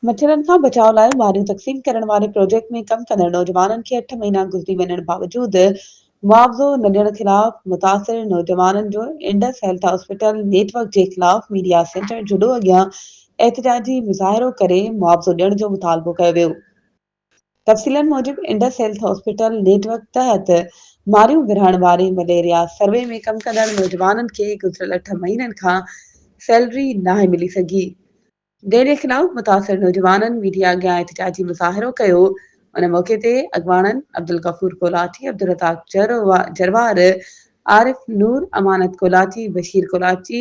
मच्छरनि खां बचाव लाइ मारियूं तक़सीम करण वारे प्रोजेक्ट में कम कंदड़ नौजवाननि खे 8 महीना गुज़री वञण बावजूदि मुआवज़ो न ॾियण ख़िलाफ़ मुतासिर नौजवाननि जो इंडस हेल्थ हॉस्पिटल नेटवर्क जे ख़िलाफ़ मीडिया सेंटर जुडो अॻियां एहतिजाजी मुज़ाहिरो करे मुआवज़ो ॾियण जो मुतालबो कयो वियो। तफ़सीलनि मूजिबि इंडस हेल्थ हॉस्पिटल नेटवर्क तहत मारियूं विरहण वारे मलेरिया सर्वे में कम कंदड़ नौजवाननि खे गुज़िरियल 8 महीननि खां सैलरी नाहे मिली सघी। जंहिं जे ख़िलाफ़ मुतासिर नौजवाननि मीडिया अॻियां एहतिजाजी मुज़ाहिरो कयो। उन मौक़े ते अॻवाननि अब्दुल गफूर कोलाची, अब्दुल रज़ाक जरवार, आरिफ नूर, अमानत कोलाची, बशीर कोलाची,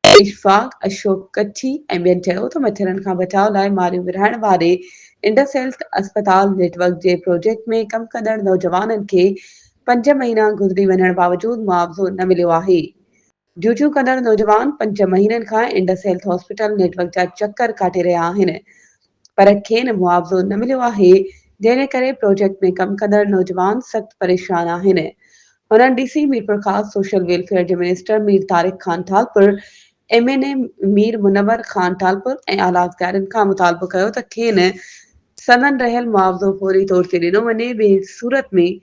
इशफाक अशोक कच्छी ऐं ॿियनि चयो त मच्छरनि खां बचाव लाइ मारियूं विरहाइण वारे इंडस हेल्थ अस्पताल नेटवर्क जे प्रोजेक्ट में कम कंदड़ नौजवाननि खे 5 महीना गुज़री वञण बावजूदि मुआवज़ो न मिलियो आहे। ड्यूटियूं कंदड़ नौजवान 5 महीननि खां इंडस हेल्थ हॉस्पिटल नेटवर्क जा चकर काटे रहिया आहिनि, पर खेनि मुआवज़ो न मिलियो आहे, जंहिं करे प्रोजेक्ट में कम कंदड़ नौजवान सख़्त परेशान आहिनि। हुननि डीसी मीरपुर ख़ासि सोशल वेलफेयर जे मिनिस्टर मीर तारिक ख़ान ठालपुर, MNA मीर मुनव्वर ख़ान ठालपुर ऐं आला अधिकारियुनि खां मुतालबो कयो त खेनि सदन रहियल मुआवज़ो फौरी तौर ते ॾिनो वञे। ॿिए सूरत में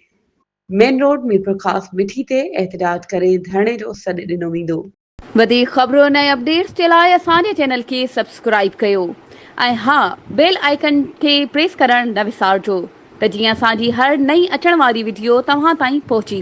मेन रोड मीरपुर ख़ासि मिठी ते एहतिजाज करे धरणे जो सॾु ॾिनो वेंदो। वधीक ख़बरुनि ऐं अपडेट्स जे लाइ असांजे चैनल खे सब्सक्राइब कयो ऐं हा, बेल आइकन खे प्रेस करणु न विसारिजो त जीअं असांजी हर नई अचण वारी वीडियो तव्हां ताईं पहुची